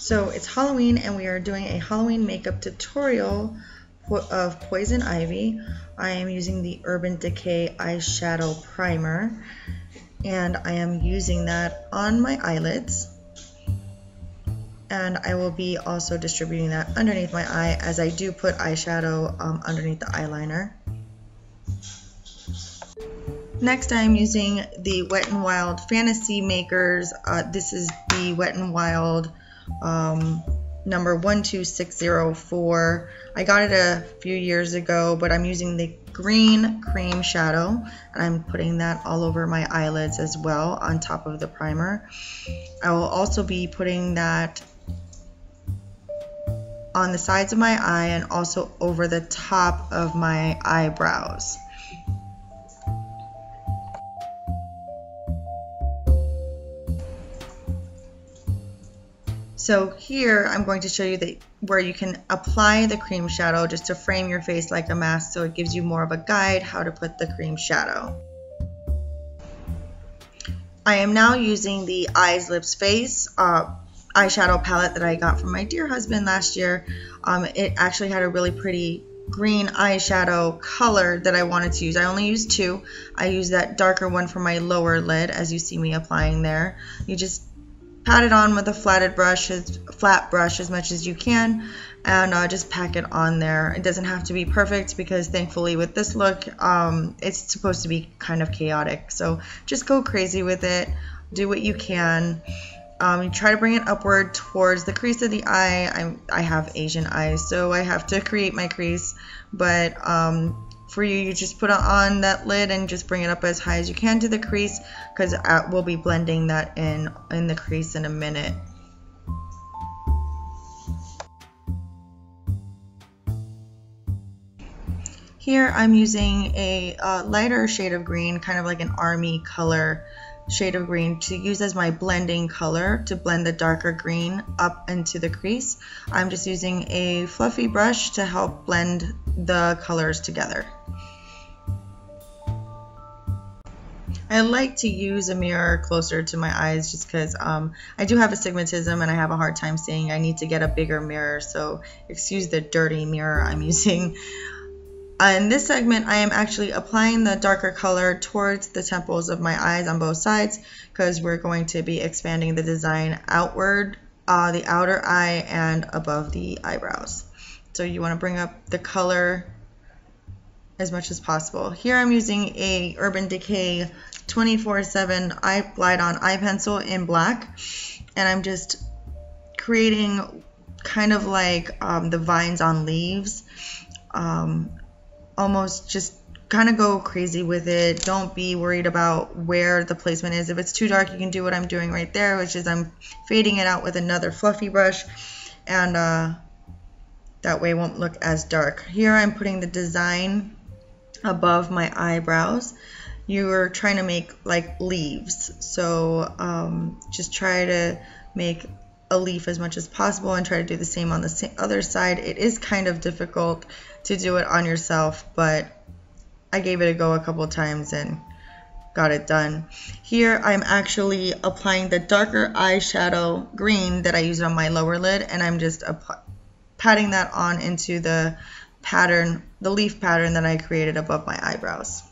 So it's Halloween and we are doing a Halloween makeup tutorial of Poison Ivy. I am using the Urban Decay eyeshadow primer and I am using that on my eyelids. And I will be also distributing that underneath my eye, as I do put eyeshadow underneath the eyeliner. Next, I am using the Wet n Wild Fantasy Makers. This is the Wet n Wild number 12604. I got it a few years ago, but I'm using the green cream shadow, and I'm putting that all over my eyelids as well on top of the primer. I will also be putting that on the sides of my eye and also over the top of my eyebrows. So here I'm going to show you where you can apply the cream shadow just to frame your face like a mask, so it gives you more of a guide how to put the cream shadow. I am now using the Eyes Lips Face eyeshadow palette that I got from my dear husband last year. It actually had a really pretty green eyeshadow color that I wanted to use. I only used two. I used that darker one for my lower lid, as you see me applying there. You just pat it on with a flat brush as much as you can, and just pack it on there. It doesn't have to be perfect because thankfully with this look, it's supposed to be kind of chaotic. So just go crazy with it. Do what you can. You try to bring it upward towards the crease of the eye. I have Asian eyes, so I have to create my crease, but for you just put it on that lid and just bring it up as high as you can to the crease, because we'll be blending that in the crease in a minute. Here I'm using a lighter shade of green, kind of like an army color shade of green, to use as my blending color to blend the darker green up into the crease. I'm just using a fluffy brush to help blend the colors together. I like to use a mirror closer to my eyes just because I do have astigmatism and I have a hard time seeing. I need to get a bigger mirror, so excuse the dirty mirror I'm using. In this segment, I am actually applying the darker color towards the temples of my eyes on both sides, because we're going to be expanding the design outward, the outer eye and above the eyebrows. So you want to bring up the color as much as possible. Here I'm using a Urban Decay 24/7 eye glide-on eye pencil in black, and I'm just creating kind of like the vines on leaves. Almost just kind of go crazy with it. Don't be worried about where the placement is. If it's too dark, you can do what I'm doing right there, which is I'm fading it out with another fluffy brush, and that way it won't look as dark. Here I'm putting the design above my eyebrows. You are trying to make like leaves, so just try to make a leaf as much as possible and try to do the same on the other side. It is kind of difficult to do it on yourself, but I gave it a go a couple times and got it done. Here I'm actually applying the darker eyeshadow green that I used on my lower lid, and I'm just patting that on into the pattern, the leaf pattern that I created above my eyebrows.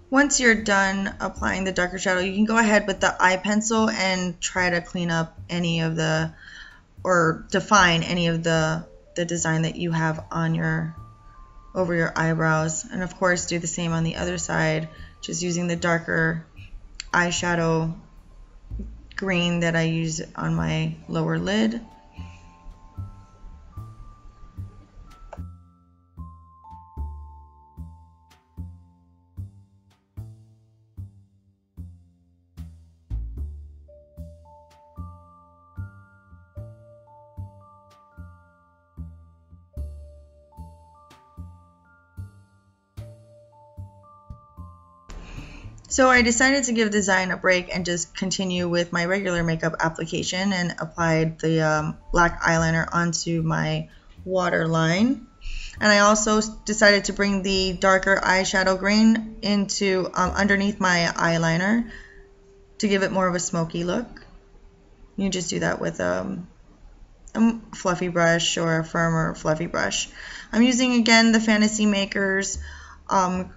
Once you're done applying the darker shadow, you can go ahead with the eye pencil and try to clean up any of the, or define any of the design that you have on over your eyebrows. And of course do the same on the other side, just using the darker eyeshadow green that I use on my lower lid. So I decided to give design a break and just continue with my regular makeup application and applied the black eyeliner onto my waterline. And I also decided to bring the darker eyeshadow green into underneath my eyeliner to give it more of a smoky look. You just do that with a fluffy brush or a firmer fluffy brush. I'm using again the Fantasy Makers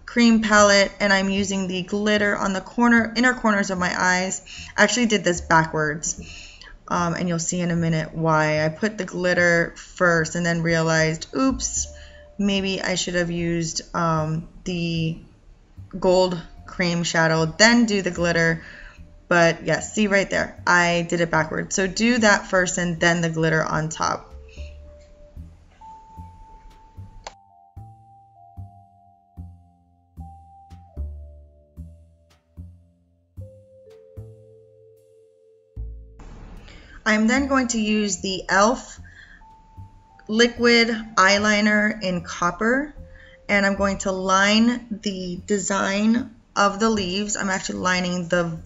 cream palette, and I'm using the glitter on the inner corners of my eyes. I actually did this backwards, and you'll see in a minute why. I put the glitter first and then realized, oops, maybe I should have used the gold cream shadow, then do the glitter. But yes, see right there, I did it backwards. So do that first and then the glitter on top. I'm then going to use the e.l.f. liquid eyeliner in copper, and I'm going to line the design of the leaves. I'm actually lining the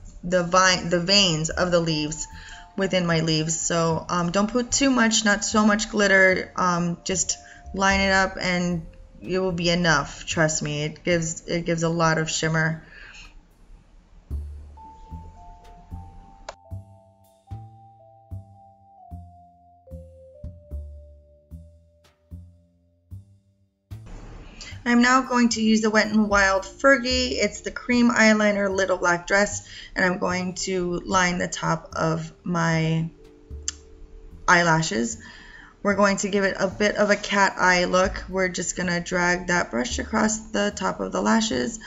veins of the leaves within my leaves. So don't put too much, not so much glitter. Just line it up and it will be enough. Trust me, it gives a lot of shimmer. I'm now going to use the Wet n Wild Fergie. It's the cream eyeliner little black dress, and I'm going to line the top of my eyelashes. We're going to give it a bit of a cat eye look. We're just going to drag that brush across the top of the lashes.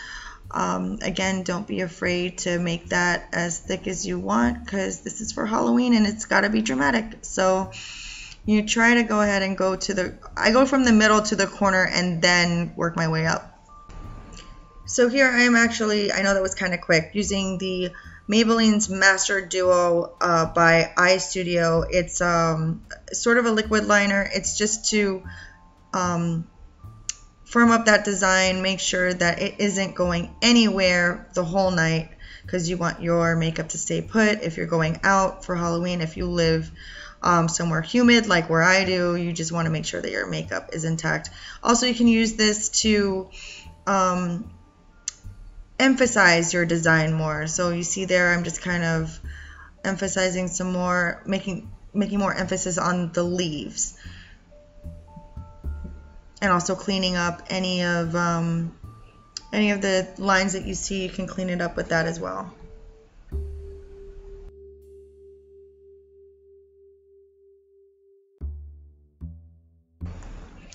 Again, don't be afraid to make that as thick as you want, because this is for Halloween and it's got to be dramatic. So you try to go ahead and I go from the middle to the corner and then work my way up. So here I am actually, I know that was kind of quick, using the Maybelline's Master Duo by EyeStudio. It's sort of a liquid liner. It's just to firm up that design, make sure that it isn't going anywhere the whole night, because you want your makeup to stay put. If you're going out for Halloween, if you live somewhere humid like where I do, you just want to make sure that your makeup is intact. Also, you can use this to emphasize your design more. So you see there, I'm just kind of emphasizing some more, making more emphasis on the leaves, and also cleaning up any of the lines that you see. You can clean it up with that as well.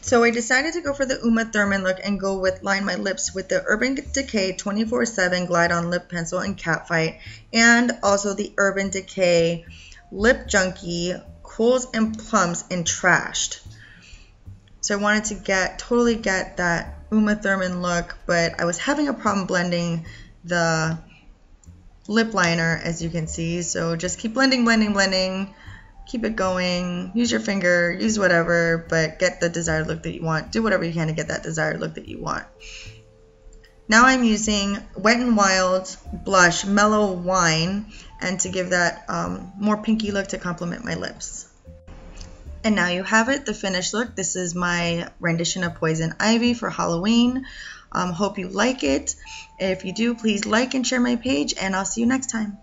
So I decided to go for the Uma Thurman look and line my lips with the Urban Decay 24/7 Glide On Lip Pencil in Catfight, and also the Urban Decay Lip Junkie Cools and Plums in Trashed. So I wanted to totally get that Uma Thurman look, but I was having a problem blending the lip liner, as you can see. So just keep blending, blending, blending. Keep it going, use your finger, use whatever, but get the desired look that you want. Do whatever you can to get that desired look that you want. Now I'm using Wet n Wild blush Mellow Wine, and to give that more pinky look to complement my lips. And now you have it, the finished look. This is my rendition of Poison Ivy for Halloween. Hope you like it. If you do, please like and share my page, and I'll see you next time.